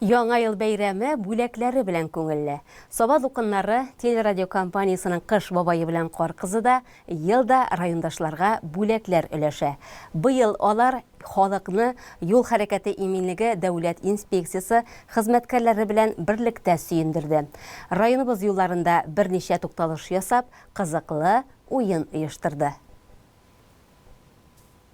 Яңа ел бәйрәме бүләкләре белән күңелле. Саба дукыннары телерадио компаниясының Кыш бабайы белән Кар кызы да елда райондашларга бүләкләр өләшә. Быел алар халыкны юл хәрәкәте иминлеге дәүләт инспекциясы хезмәткәрләре белән берлектә сөендерде. Районыбыз юлларында берничә тукталыш ясап, кызыклы уен оештырды.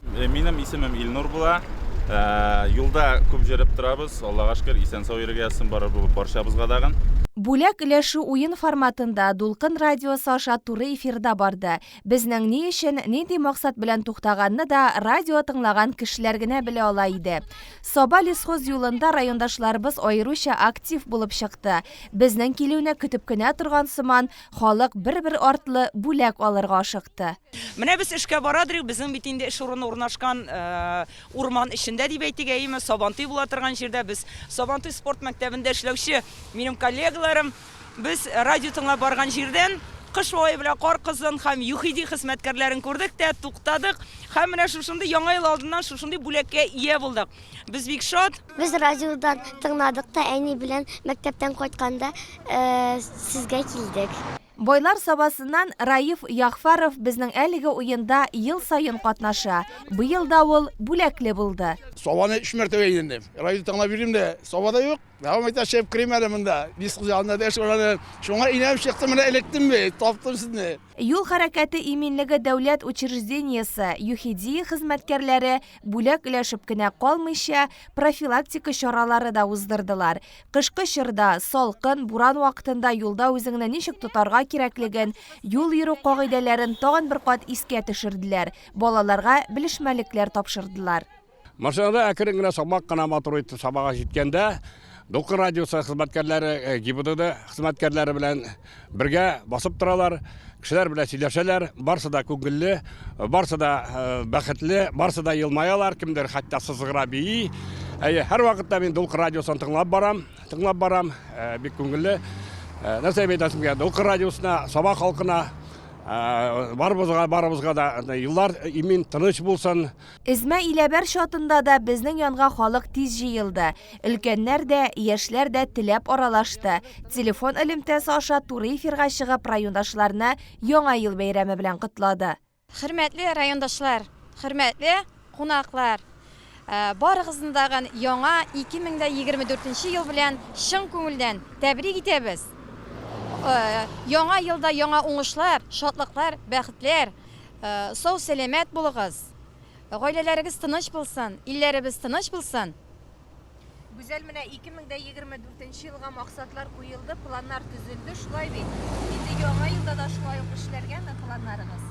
Минем исемем Илнур була. Юлда күп җөреп торабыз. Аллага шөкер, исән-сау йөргәсен барчабызга дагын. Бүләк өләшү уен форматында Дулкын радиосы аша туры эфирда барды. Безнең ни өчен, нинди максат белән туктаганны да радио тыңлаган кешеләр генә белә ала иде. Саба лесхоз юлында райондашларыбыз аеруча актив булып чыкты. Безнең килүне көтеп кенә торган сыман, халык бер-бер артлы бүләк алырга ашыкты. Менә без эшкә барадыр, безнең бит инде эш урыны урнашкан урман эчендә дип әйтегәйме, Сабантуй була торган җирдә без Сабантуй спорт мәктәбендә эшләүче минем коллегаларым biz radyo тыңлап барган җирдән Кыш бабай белән Кар кызын һәм ЮХИДИ хезмәткәрләрен күрдек тә, туктадык. Һәм менә шушындый яңа ел алдыннан шушындый бүләккә ия булдык. Без бик шат. Biz radyodan тыңладык та, әни белән мәктәптән кайтканда сезгә килдек. Бойлар сабасыннан Раиф Яхфаров безнең әлеге уенда ел сайын катнаша. Быел да ул бүләкле булды. Sabahını 3 mərtəbə indim. Radyo tыңlап yürüyüm de, sabahda yok. Devam et aşağı krem eliminde. Biz kız yanında da şöyle. Şuna inem çıktım, bana elektim mi? Taptım sizi. Юл хәрәкәте иминлеге дәүләт учреждениесе ЮХИДИ хезмәткәрләре бүләк өләшеп кенә калмыйча профилактика чаралары да уздырдылар. Кышкы чорда, салкын, буран вакытында юлда үзеңне ничек тотарга кирәклеген, юл йөрү кагыйдәләрен тагын бер кат искә төшерделәр. Балаларга белешмәлекләр тапшырдылар. Машинада әкрен генә сабак кына матур итеп сабага җиткәндә, Дулкын радиосы хезмәткәрләре, ГИБДД хезмәткәрләре белән бергә басып торалар. Кешеләр белән сөйләшәләр, барсы да күңелле, барсы да бәхетле, барсы да елмаялар, кемдер хәтта сызгыра бии. Һәр вакытта мин Дулкын радиосын тыңлап барам, бик күңелле. Нәрсә әйтәсем, Дулкын радиосына, Саба халкына барыбызга да еллар имин тыныч булсын. Измә Иләбәр шатында да безнең янга халык тиз җыелды. Өлкәннәр дә, яшьләр дә теләп аралашты. Телефон элемтәсе аша туры эфирга чыгып райондашларны яңа ел бәйрәме белән котлады. Хөрмәтле райондашлар, хөрмәтле кунаклар. Барыгызны дагы яңа 2024 ел белән чын күңелдән тәбрик итәбез. Яңа елда яңа уңышлар, шатлыклар, бәхетләр, сау сәламәт булыгыз. Гаиләләрегез тыныч булсын, илләребез тыныч булсын. Güzel менә 2024 елга максатлар куелды, планнар төзелде, шулай бит. Инде яңа елда да шулай ук эшләргәме планнарыгыз?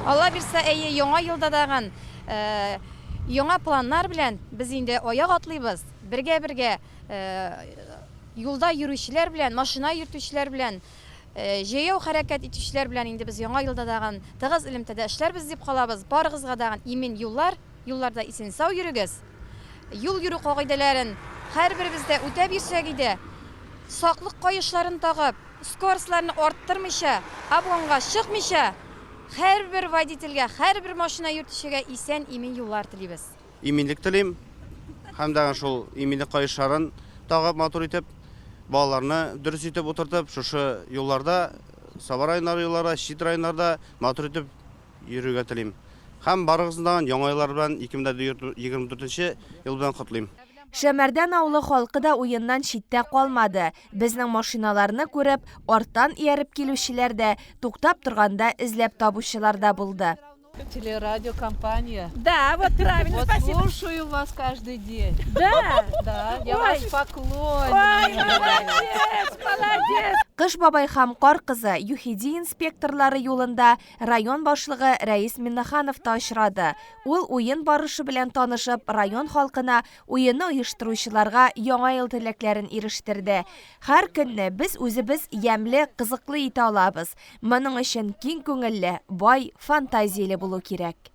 Алла бирсә, яңа елда дагы яңа планнар белән без инде аяк атлыйбыз. Бергә юлда йөрүчеләр белән, машина йөртүчеләр белән, җәяү хәрәкәт итүчеләр белән инде без яңа елда дагы тыгыз элемтәдә эшләрбез дип калабыз. Барыгызга дагы имин юлларда исән-сау йөрегез. Юл йөрү кагыйдәләрен һәрберебез дә үтәп йөрсәк иде, саклык каешларын тагып, скоростларны арттырмыйча, обгонга чыкмыйча, һәрбер водительгә, һәрбер машина йөртүчегә исән имин юллар телибез. Иминлек телим, һәм дагы шул иминлек каешларын тагып матур итеп, балаларны дөрес итеп утыртып, шушы юлларда, Саба районнары юлларда, Чит районнарда матур итеп йөрергә телим. Һәм барыгыздан яңа еллар белән 2024 ел белән котлыйм. Шәмәрдән авылы халкы да уеннан читтә калмады. Безнең машиналарны күреп, арттан ияреп килүчеләр дә, туктап торганда эзләп табучылар да булды. Телерадиокомпания. Да, вот правильно, Вот спасибо. слушаю вас каждый день. Да? Да, я Ой. ваш поклонник. Ой, молодец. Кыш бабай һәм Кар кызы ЮХИДИ инспекторлары юлында район башлыгы Рәис Миннаханов та очрады. Ул уен барышы белән танышып, район халкына уенны оештыручыларга яңа ел теләкләрен ирештерде. Һәр көнне без үзебез ямьле, кызыклы итә алабыз. Моның өчен киң күңелле, бай, фантазияле булу кирәк.